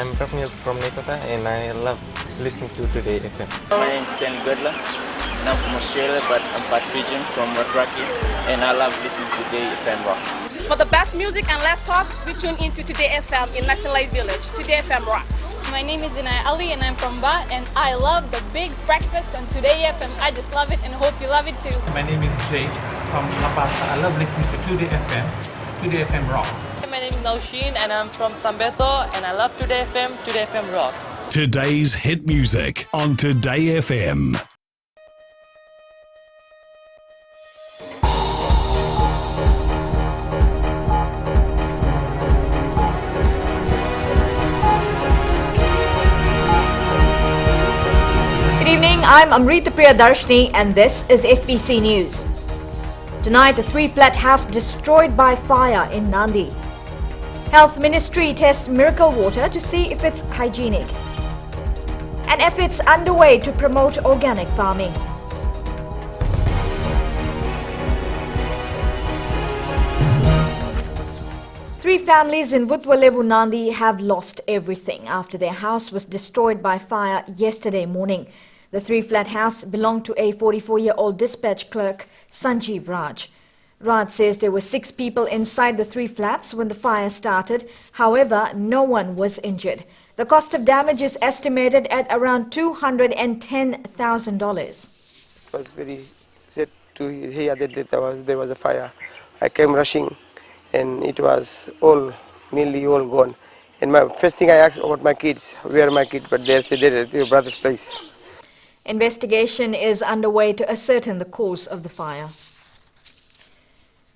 I'm from Nekota and I love listening to Today FM. My name is Ken Godler and I'm from Australia, but I'm part Fijian from Rugby and I love listening to Today FM Rocks. For the best music and less talk, we tune into Today FM in National Light Village. Today FM rocks. My name is Inaya Ali and I'm from Ba and I love the big breakfast on Today FM. I just love it and hope you love it too. My name is Jay from La Paz. I love listening to Today FM. Today FM rocks. My name is Naushin and I'm from Sambeto and I love Today FM. Today FM rocks. Today's hit music on Today FM. Good evening, I'm Amrita Priyadarshini and this is FBC News. Tonight, a 3-flat house destroyed by fire in Nandi. Health Ministry tests miracle water to see if it's hygienic. And efforts underway to promote organic farming. Three families in Vutwalevu, Nandi have lost everything after their house was destroyed by fire yesterday morning. The 3-flat house belonged to a 44-year-old dispatch clerk, Sanjeev Raj. Raj says there were 6 people inside the 3 flats when the fire started. However, no one was injured. The cost of damage is estimated at around $210,000. It was very sad to hear that there was a fire. I came rushing and it was nearly all gone. And my first thing I asked about my kids, where are my kids? But they said they're at your brother's place. Investigation is underway to ascertain the cause of the fire.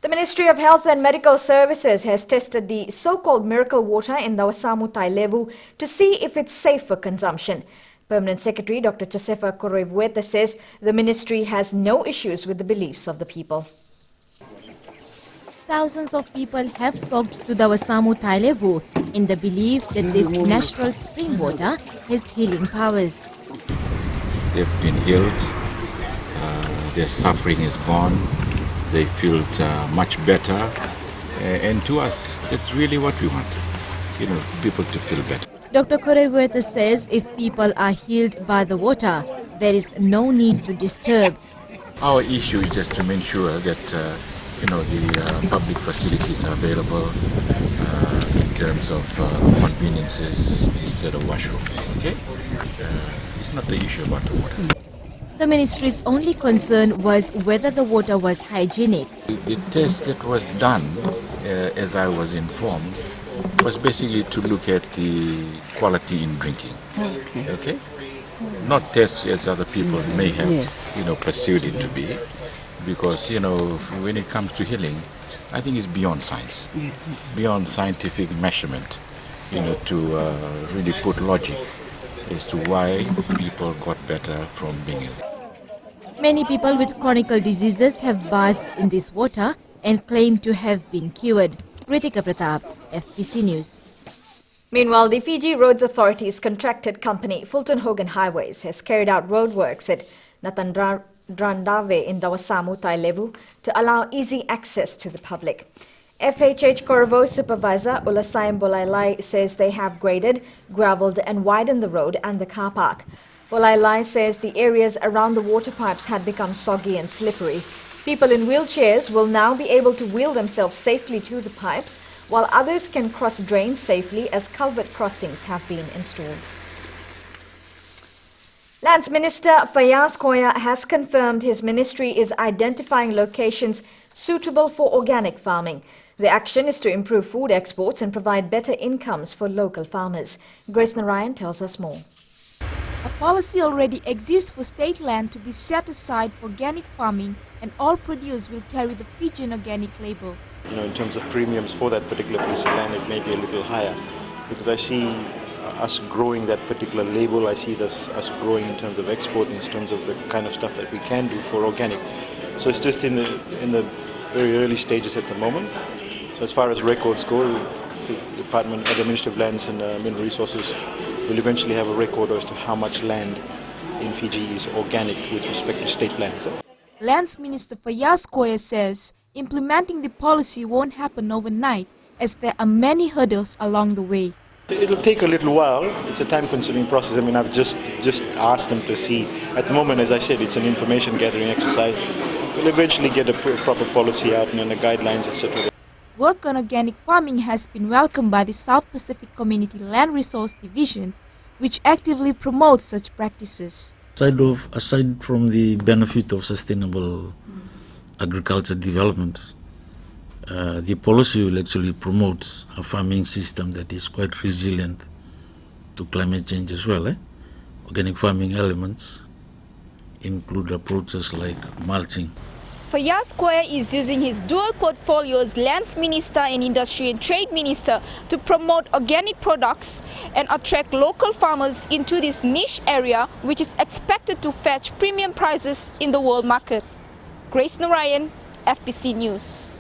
The Ministry of Health and Medical Services has tested the so-called miracle water in the Wasamu Tailevu to see if it's safe for consumption. Permanent Secretary Dr. Josefa Korevueta says the ministry has no issues with the beliefs of the people. Thousands of people have flocked to the Wasamu Tailevu in the belief that this natural spring water has healing powers. They've been healed, their suffering is gone. They feel much better, and to us, that's really what we want, people to feel better. Dr. Korevueta says if people are healed by the water, there is no need to disturb. Our issue is just to make sure that, the public facilities are available in terms of conveniences instead of washroom, okay? It's not the issue about the water. The ministry's only concern was whether the water was hygienic. The test that was done, as I was informed, was basically to look at the quality in drinking. Okay? Not test as other people may have, perceived it to be. Because, when it comes to healing, I think it's beyond science, beyond scientific measurement, to really put logic as to why people got better from being ill. Many people with chronic diseases have bathed in this water and claim to have been cured. Ritika Pratap, FBC News. Meanwhile, the Fiji Roads Authority's contracted company, Fulton Hogan Highways, has carried out roadworks at Natandrandave in the Wasamu Tailevu to allow easy access to the public. FHH Corvo Supervisor Ulasayam Bolailai says they have graded, gravelled and widened the road and the car park. Bolailai says the areas around the water pipes had become soggy and slippery. People in wheelchairs will now be able to wheel themselves safely to the pipes, while others can cross drains safely as culvert crossings have been installed. Lands Minister Fayaz Koya has confirmed his ministry is identifying locations suitable for organic farming. The action is to improve food exports and provide better incomes for local farmers. Grace Narayan tells us more. A policy already exists for state land to be set aside for organic farming, and all produce will carry the Fijian organic label. In terms of premiums for that particular piece of land, it may be a little higher because I see us growing that particular label. I see us growing in terms of export, in terms of the kind of stuff that we can do for organic. So it's just in the very early stages at the moment. So as far as records go, the Department of the Ministry of Lands and Mineral Resources will eventually have a record as to how much land in Fiji is organic with respect to state lands. Lands Minister Fayaz Koya says implementing the policy won't happen overnight as there are many hurdles along the way. It'll take a little while. It's a time-consuming process. I mean, I've just asked them to see. At the moment, as I said, it's an information-gathering exercise. We'll eventually get a proper policy out and then the guidelines, etc. Work on organic farming has been welcomed by the South Pacific Community Land Resource Division, which actively promotes such practices. Aside from the benefit of sustainable agriculture development, the policy will actually promote a farming system that is quite resilient to climate change as well. Organic farming elements include approaches like mulching. Fayaz Koya is using his dual portfolios, Lands Minister and Industry and Trade Minister, to promote organic products and attract local farmers into this niche area, which is expected to fetch premium prices in the world market. Grace Narayan, FBC News.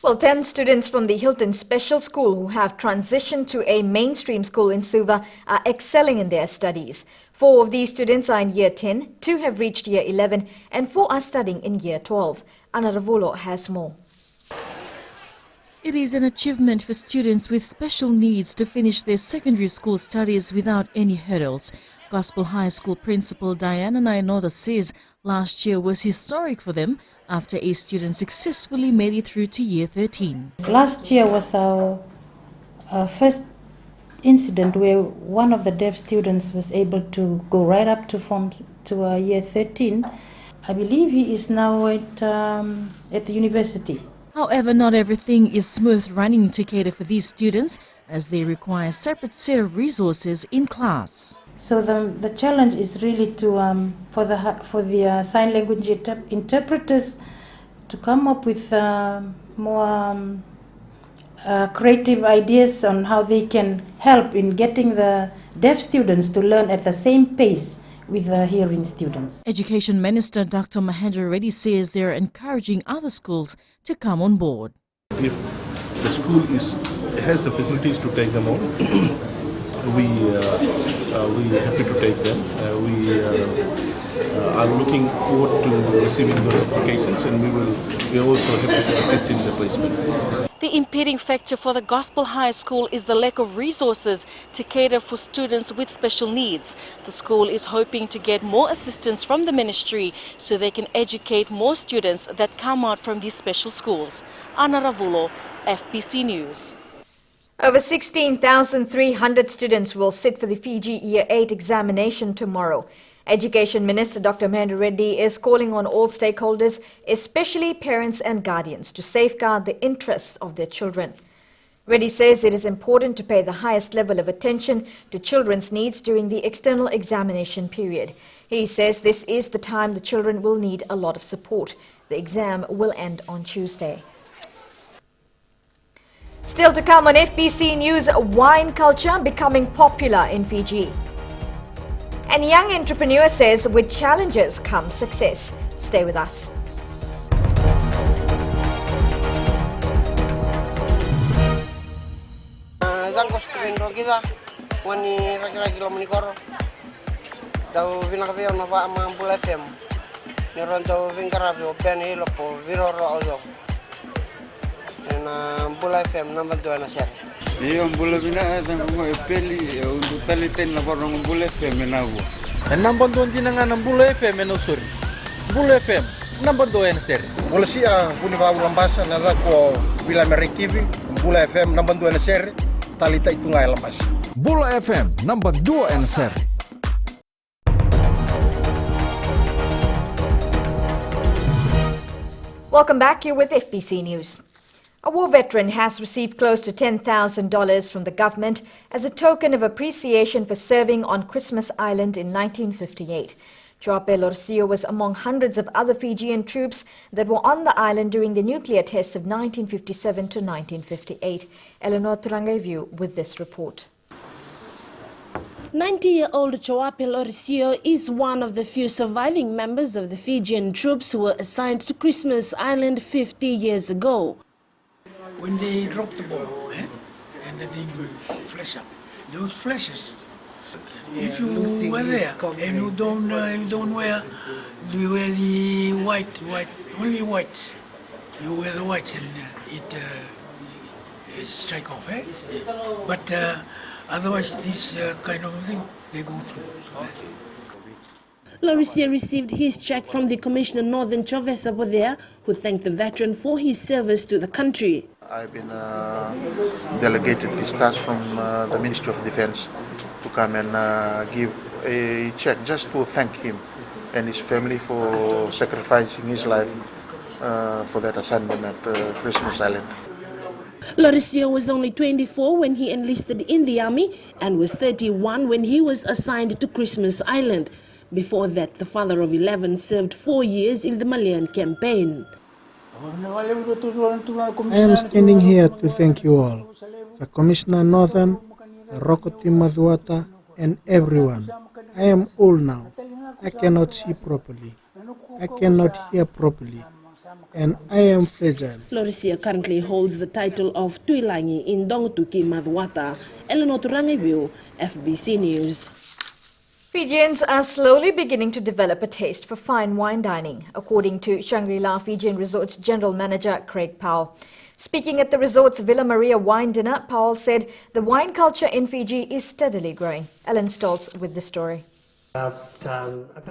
Well, 10 students from the Hilton Special School who have transitioned to a mainstream school in Suva are excelling in their studies. 4 of these students are in Year 10, 2 have reached Year 11 and 4 are studying in Year 12. Anna Ravulo has more. It is an achievement for students with special needs to finish their secondary school studies without any hurdles. Gospel High School Principal Diana Nainoda says last year was historic for them after a student successfully made it through to Year 13. Last year was our first incident where one of the deaf students was able to go right up to Year 13. I believe he is now at the university. However, not everything is smooth running to cater for these students, as they require a separate set of resources in class. So the challenge is really to for the sign language interpreters to come up with more creative ideas on how they can help in getting the deaf students to learn at the same pace with the hearing students. Education Minister Dr. Mahendra Reddy says they are encouraging other schools to come on board. If the school has the facilities to take them on, we are happy to take them. We are looking forward to receiving those applications, and we are also happy to assist in the placement. The impeding factor for the Gospel High School is the lack of resources to cater for students with special needs. The school is hoping to get more assistance from the ministry so they can educate more students that come out from these special schools. Anna Ravulo, FBC News. Over 16,300 students will sit for the Fiji Year 8 examination tomorrow. Education Minister Dr. Mahendra Reddy is calling on all stakeholders, especially parents and guardians, to safeguard the interests of their children. Reddy says it is important to pay the highest level of attention to children's needs during the external examination period. He says this is the time the children will need a lot of support. The exam will end on Tuesday. Still to come on FBC News, wine culture becoming popular in Fiji. And young entrepreneur says with challenges comes success. Stay with us. Number 20 ng Bula FM and Usur. Bula FM, number 2 and sir. Bula siya, Buniva Ulambasa, nada ko Vila Merikivi, Bula FM, number 2 and sir, talita itu ngai lambas. Bula FM, number 2 and sir. Welcome back, you're with FBC News. A war veteran has received close to $10,000 from the government as a token of appreciation for serving on Christmas Island in 1958. Joape Lorcio was among hundreds of other Fijian troops that were on the island during the nuclear tests of 1957 to 1958. Eleanor Trangaviu with this report. 90-year-old Joape Lorcio is one of the few surviving members of the Fijian troops who were assigned to Christmas Island 50 years ago. When they drop the ball, and the thing will flash up, those flashes. If you were there and you don't wear, you wear the white, only white. You wear the white and it strike off. But Otherwise, this kind of thing, they go through. Lauricia received his check from the Commissioner Northern Chovesa Bodea, who thanked the veteran for his service to the country. I've been delegated this task from the Ministry of Defense to come and give a check just to thank him and his family for sacrificing his life for that assignment at Christmas Island. Lauricia was only 24 when he enlisted in the army and was 31 when he was assigned to Christmas Island. Before that, the father of 11 served 4 years in the Malian campaign. I am standing here to thank you all, the Commissioner Northern, the Rokoti Madhuata, and everyone. I am old now. I cannot see properly. I cannot hear properly. And I am fragile. Lauricia currently holds the title of Tuilangi in Dongtuki Madhuata. Eleanor Turangaivu, FBC News. Fijians are slowly beginning to develop a taste for fine wine dining, according to Shangri-La Fijian Resorts General Manager Craig Powell. Speaking at the resort's Villa Maria wine dinner, Powell said the wine culture in Fiji is steadily growing. Ellen Stoltz with the story.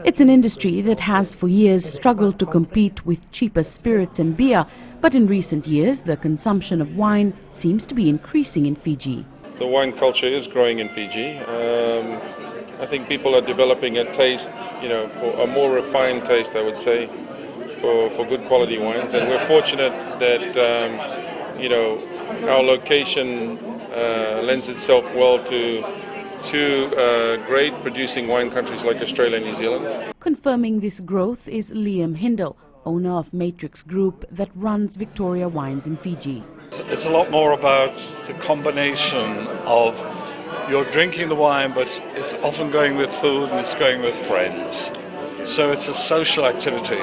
It's an industry that has for years struggled to compete with cheaper spirits and beer, but in recent years the consumption of wine seems to be increasing in Fiji. The wine culture is growing in Fiji. I think people are developing a taste, for a more refined taste, I would say, for good quality wines. And we're fortunate that, our location lends itself well to great producing wine countries like Australia and New Zealand. Confirming this growth is Liam Hindle, owner of Matrix Group that runs Victoria Wines in Fiji. It's a lot more about the combination of you're drinking the wine, but it's often going with food and it's going with friends. So it's a social activity.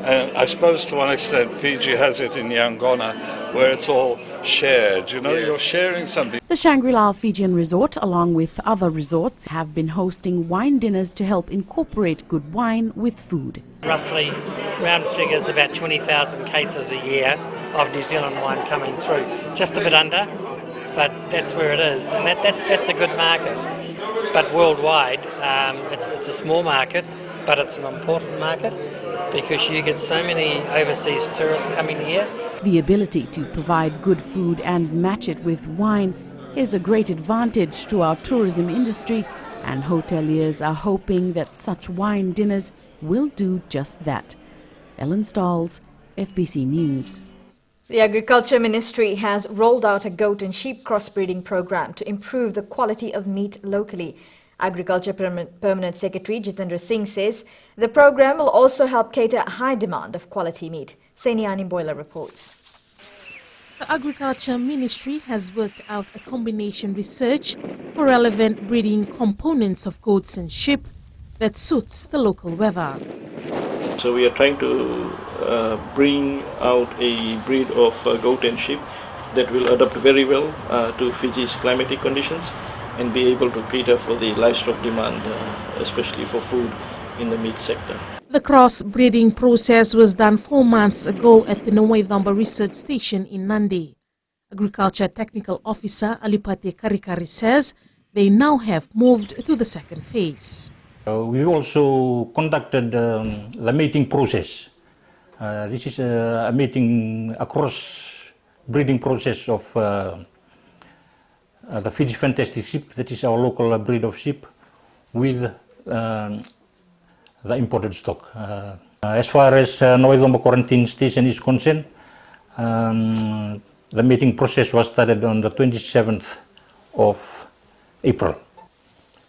And I suppose to one extent Fiji has it in Yangona, where it's all shared, you're sharing something. The Shangri-La Fijian Resort, along with other resorts, have been hosting wine dinners to help incorporate good wine with food. Roughly, round figures, about 20,000 cases a year of New Zealand wine coming through. Just a bit under, but that's where it is, and that's a good market. But worldwide, it's a small market, but it's an important market because you get so many overseas tourists coming here. The ability to provide good food and match it with wine is a great advantage to our tourism industry, and hoteliers are hoping that such wine dinners will do just that. Ellen Stalls, FBC News. The Agriculture Ministry has rolled out a goat and sheep crossbreeding program to improve the quality of meat locally. Agriculture Permanent Secretary Jitendra Singh says the program will also help cater a high demand of quality meat. Sainiani Boiler reports. The Agriculture Ministry has worked out a combination research for relevant breeding components of goats and sheep that suits the local weather. So we are trying to bring out a breed of goat and sheep that will adapt very well to Fiji's climatic conditions and be able to cater for the livestock demand, especially for food in the meat sector. The cross-breeding process was done 4 months ago at the Nowaidamba Research Station in Nandi. Agriculture Technical Officer Alipati Karikari says they now have moved to the second phase. We also conducted the mating process. This is a mating, a cross-breeding process of the Fiji Fantastic Sheep, that is our local breed of sheep, with the imported stock. As far as Nowaidamba Quarantine Station is concerned, the mating process was started on the 27th of April.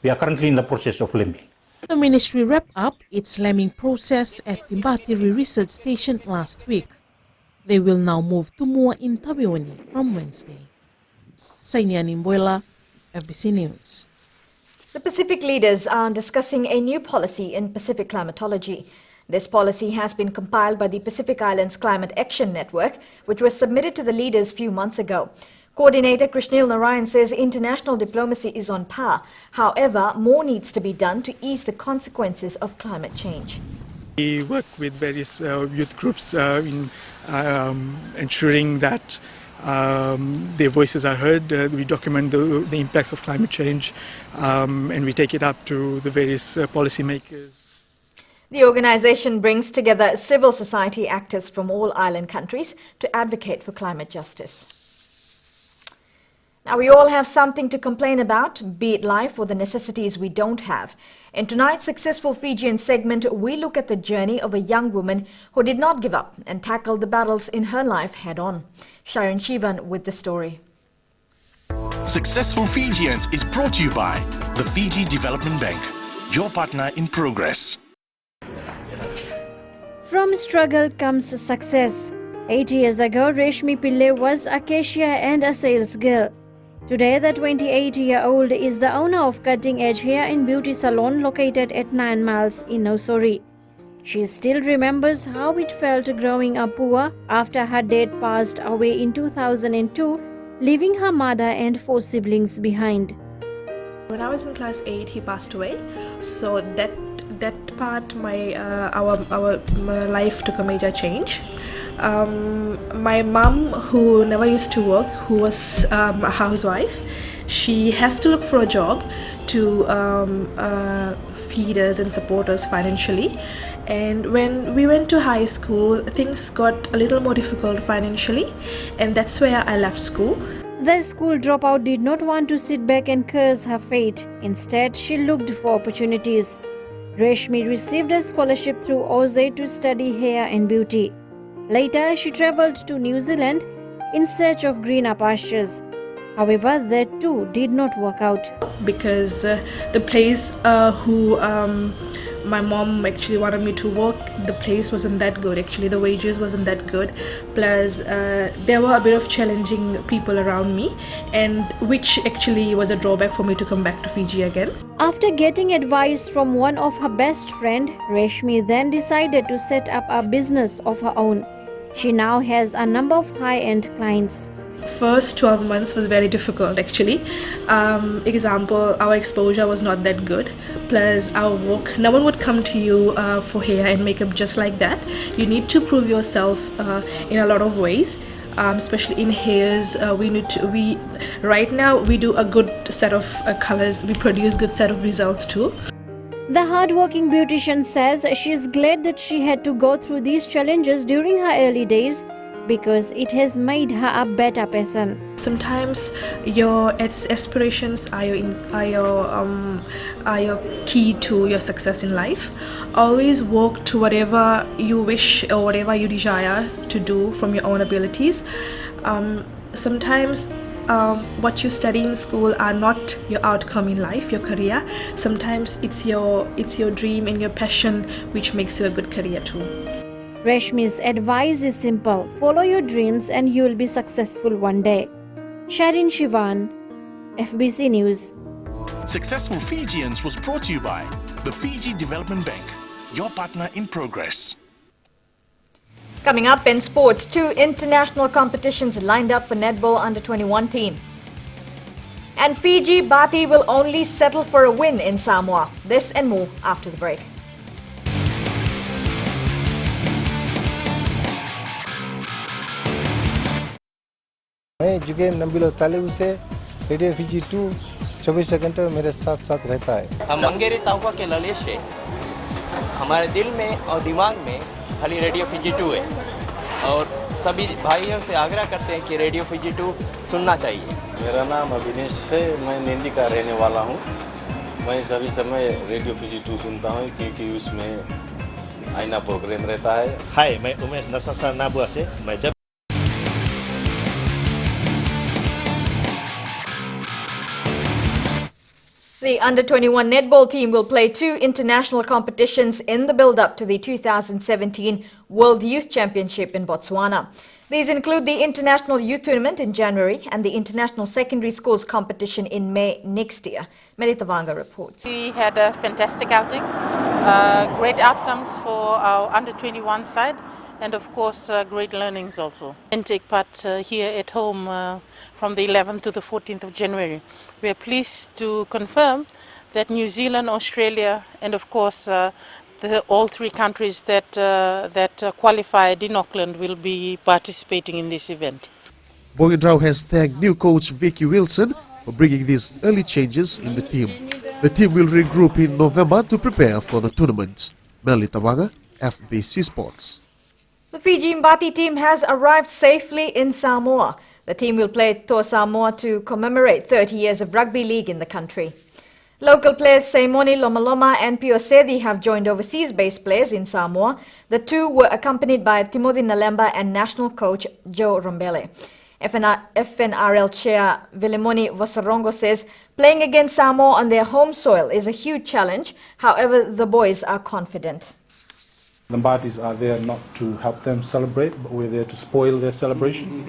We are currently in the process of lambing. The ministry wrapped up its lambing process at the Batiri Research Station last week. They will now move to more in Tabiwani from Wednesday. Sainiani Mboila, FBC News. The Pacific leaders are discussing a new policy in Pacific climatology. This policy has been compiled by the Pacific Islands Climate Action Network, which was submitted to the leaders few months ago. Coordinator Krishnil Narayan says international diplomacy is on par. However, more needs to be done to ease the consequences of climate change. We work with various youth groups in ensuring that their voices are heard. We document the impacts of climate change, and we take it up to the various policymakers. The organisation brings together civil society actors from all island countries to advocate for climate justice. Now, we all have something to complain about, be it life or the necessities we don't have. In tonight's Successful Fijian segment, we look at the journey of a young woman who did not give up and tackled the battles in her life head-on. Sharon Shivan with the story. Successful Fijians is brought to you by the Fiji Development Bank, your partner in progress. From struggle comes success. 8 years ago, Reshmi Pillai was a cashier and a sales girl. Today, the 28-year-old is the owner of Cutting Edge Hair and Beauty Salon located at 9 miles in Nosori. She still remembers how it felt growing up poor after her dad passed away in 2002, leaving her mother and 4 siblings behind. When I was in class 8, he passed away. So that part, our life took a major change. My mom, who never used to work, who was a housewife, she has to look for a job to feed us and support us financially. And when we went to high school, things got a little more difficult financially, and that's where I left school. The school dropout did not want to sit back and curse her fate. Instead, she looked for opportunities. Reshmi received a scholarship through Oz to study hair and beauty. Later, she travelled to New Zealand in search of greener pastures. However, that too did not work out. Because the place my mom actually wanted me to work, the place wasn't that good. Actually, the wages wasn't that good. Plus, there were a bit of challenging people around me, and which actually was a drawback for me to come back to Fiji again. After getting advice from one of her best friend, Reshmi then decided to set up a business of her own. She now has a number of high-end clients. First 12 months was very difficult actually. Example, our exposure was not that good, plus our work, no one would come to you for hair and makeup just like that. You need to prove yourself in a lot of ways, especially in hairs. Right now we do a good set of colors, we produce good set of results too. The hardworking beautician says she is glad that she had to go through these challenges during her early days, because it has made her a better person. Sometimes your aspirations are your key to your success in life. Always work to whatever you wish or whatever you desire to do from your own abilities. Sometimes what you study in school are not your outcome in life, your career. Sometimes it's your dream and your passion which makes you a good career too. Reshmi's advice is simple: follow your dreams and you will be successful one day. Sharin Shivan, FBC News. Successful Fijians was brought to you by the Fiji Development Bank, your partner in progress. Coming up in sports, 2 international competitions lined up for netball under-21 team. And Fiji Bati will only settle for a win in Samoa. This and more after the break. मैं जुगे नंबिलो तालेबू से radio Fiji 2 24 घंटे मेरे साथ साथ रहता है। हम मंगेरी ताउका के ललित से हमारे दिल में और दिमाग में खाली रेडियो फिजी 2 है, और सभी भाइयों से आग्रह करते हैं कि रेडियो फिजी 2 सुनना चाहिए। मेरा नाम अभिनेश है, मैं निंदी का रहने वाला हूँ। मैं सभी समय रेडियो फिजी 2 सुनता हूँ क्योंकि उसमें आईना प्रोग्राम रहता है। हाय, मैं उमेश नसासा नाबुआ से। मैं जब The under-21 netball team will play 2 international competitions in the build-up to the 2017 World Youth Championship in Botswana. These include the International Youth Tournament in January and the International Secondary Schools Competition in May next year. Melita Vanga reports. We had a fantastic outing, great outcomes for our under-21 side, and of course great learnings also. And take part here at home from the 11th to the 14th of January. We are pleased to confirm that New Zealand, Australia, and of course all 3 countries that qualified in Auckland will be participating in this event. Bogendrau has thanked new coach Vicky Wilson for bringing these early changes in the team. The team will regroup in November to prepare for the tournament. Melly Tawanga, FBC Sports. The Fiji Mbati team has arrived safely in Samoa. The team will play to Samoa to commemorate 30 years of rugby league in the country. Local players Seimoni Lomaloma and Pio Sethi have joined overseas-based players in Samoa. The two were accompanied by Timothy Nalemba and national coach Joe Rombele. FNRL chair Vilimoni Vosarongo says playing against Samoa on their home soil is a huge challenge. However, the boys are confident. The Mbatis are there not to help them celebrate, but we're there to spoil their celebration.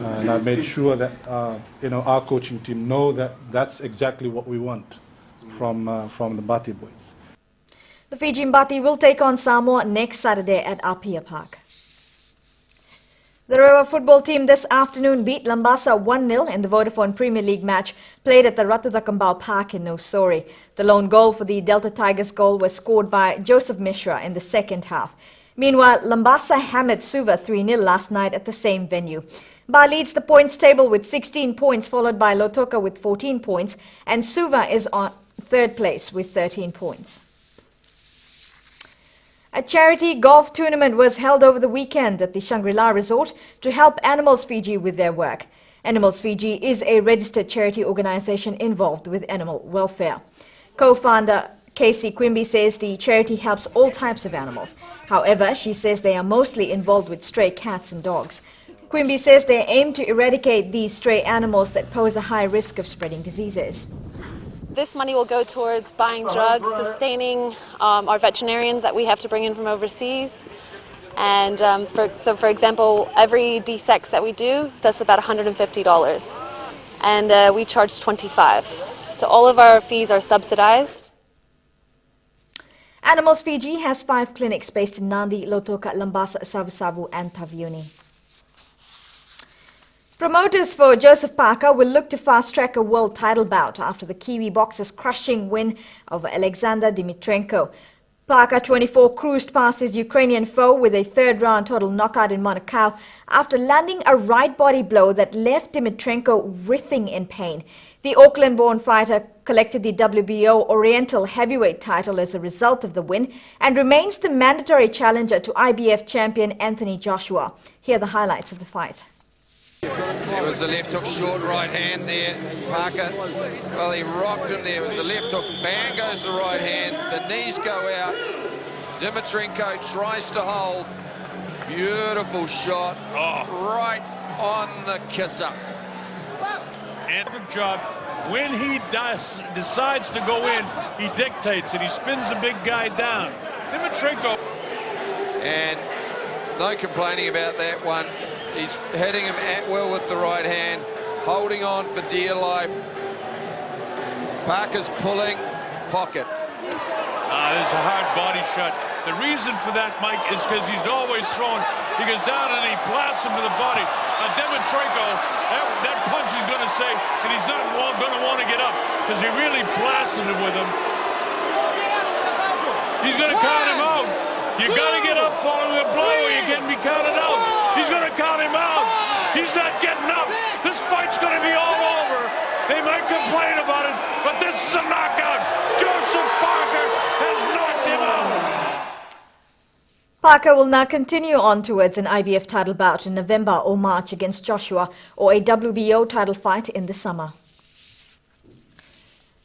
And I've made sure that our coaching team know that that's exactly what we want from the Mbati boys. The Fiji Mbati will take on Samoa next Saturday at Apia Park. The Rewa football team this afternoon beat Lambasa 1-0 in the Vodafone Premier League match played at the Ratudakambao Park in Nosori. The lone goal for the Delta Tigers goal was scored by Joseph Mishra in the second half. Meanwhile, Lambasa hammered Suva 3-0 last night at the same venue. Ba leads the points table with 16 points, followed by Lotoka with 14 points, and Suva is on third place with 13 points. A charity golf tournament was held over the weekend at the Shangri-La Resort to help Animals Fiji with their work. Animals Fiji is a registered charity organization involved with animal welfare. Co-founder Casey Quimby says the charity helps all types of animals. However, she says they are mostly involved with stray cats and dogs. Quimby says they aim to eradicate these stray animals that pose a high risk of spreading diseases. This money will go towards buying drugs, sustaining our veterinarians that we have to bring in from overseas. And for example, every D-sex that we do does about $150. And we charge $25. So all of our fees are subsidized. Animals Fiji has 5 clinics based in Nandi, Lotoka, Lambasa, Savusavu and Taviuni. Promoters for Joseph Parker will look to fast-track a world title bout after the Kiwi boxer's crushing win over Alexander Dimitrenko. Parker, 24, cruised past his Ukrainian foe with a third-round total knockout in Manukau after landing a right body blow that left Dimitrenko writhing in pain. The Auckland-born fighter collected the WBO Oriental heavyweight title as a result of the win and remains the mandatory challenger to IBF champion Anthony Joshua. Here are the highlights of the fight. There was a left hook, short right hand there, Parker. Well, he rocked him there. It was a left hook, bang goes the right hand. The knees go out. Dimitrenko tries to hold. Beautiful shot, right on the kiss-up. And good job. When he decides to go in, he dictates it. He spins the big guy down. Dimitrenko. And no complaining about that one. He's hitting him at will with the right hand, holding on for dear life. Parker's pulling, pocket. There's a hard body shot. The reason for that, Mike, is because he's always throwing. He goes down and he blasts him to the body. Dimitrenko, that punch is going to say, and he's not going to want to get up because he really blasted him with him. He's going to count him out. You got to get up following a blow or you can be counted out. He's going to count him out. He's not getting up. This fight's going to be all over. They might complain about it, but this is a knockout. Joseph Parker has knocked him out. Parker will now continue on towards an IBF title bout in November or March against Joshua or a WBO title fight in the summer.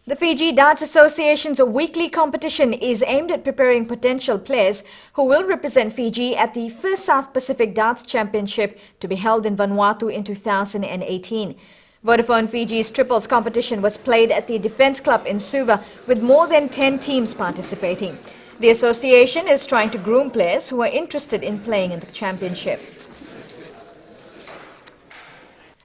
The Fiji Darts Association's weekly competition is aimed at preparing potential players who will represent Fiji at the first South Pacific Darts Championship to be held in Vanuatu in 2018. Vodafone Fiji's triples competition was played at the Defence Club in Suva with more than 10 teams participating. The association is trying to groom players who are interested in playing in the championship.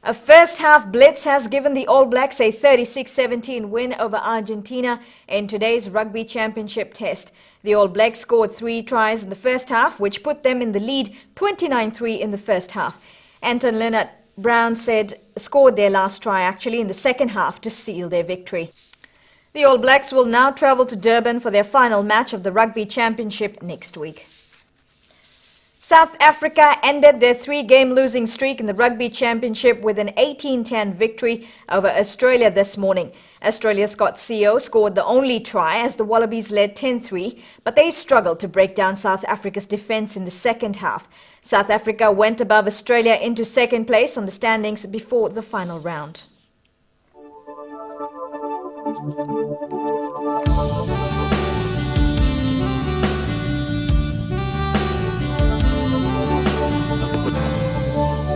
A first-half blitz has given the All Blacks a 36-17 win over Argentina in today's Rugby Championship test. The All Blacks scored 3 tries in the first half, which put them in the lead 29-3 in the first half. Anton Leonard Brown scored their last try actually in the second half to seal their victory. The All Blacks will now travel to Durban for their final match of the Rugby Championship next week. South Africa ended their 3-game losing streak in the Rugby Championship with an 18-10 victory over Australia this morning. Australia's Scott CEO scored the only try as the Wallabies led 10-3, but they struggled to break down South Africa's defence in the second half. South Africa went above Australia into second place on the standings before the final round.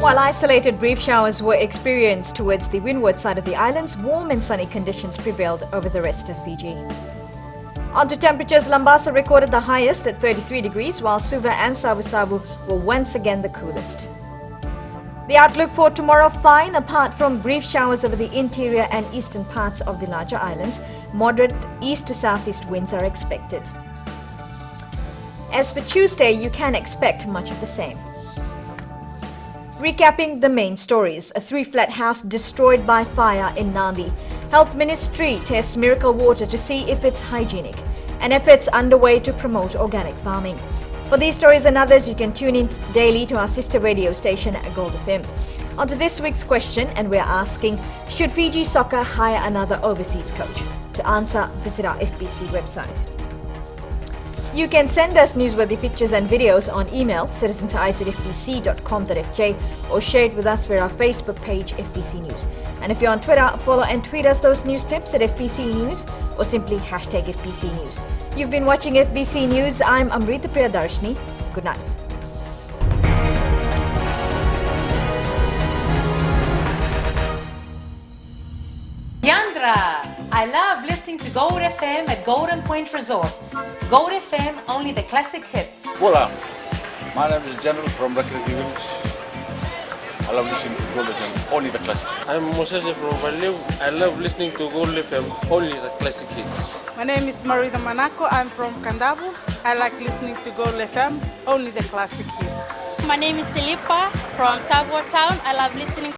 While isolated brief showers were experienced towards the windward side of the islands, warm and sunny conditions prevailed over the rest of Fiji. On to temperatures, Lambasa recorded the highest at 33 degrees, while Suva and Savu were once again the coolest. The outlook for tomorrow, fine, apart from brief showers over the interior and eastern parts of the larger islands. Moderate east to southeast winds are expected. As for Tuesday, you can expect much of the same. Recapping the main stories, a 3-flat house destroyed by fire in Nandi. Health Ministry tests miracle water to see if it's hygienic. And efforts underway to promote organic farming. For these stories and others, you can tune in daily to our sister radio station at Gold FM. On to this week's question, and we're asking, should Fiji Soccer hire another overseas coach? To answer, visit our FBC website. You can send us newsworthy pictures and videos on email citizens@fbc.com.fj or share it with us via our Facebook page FBC News. And if you're on Twitter, follow and tweet us those news tips at FBC News or simply hashtag FBC News. You've been watching FBC News. I'm Amrita Priyadarshini. Good night. Yandra! I love listening to Gold FM at Golden Point Resort. Gold FM, only the classic hits. Hola, my name is General from Rugby Village. I love listening to Gold FM, only the classic. I'm Moses from Valeu. I love listening to Gold FM, only the classic hits. My name is Marida Manako. I'm from Kandavu. I like listening to Gold FM, only the classic hits. My name is Silipa from Tavo Town. I love listening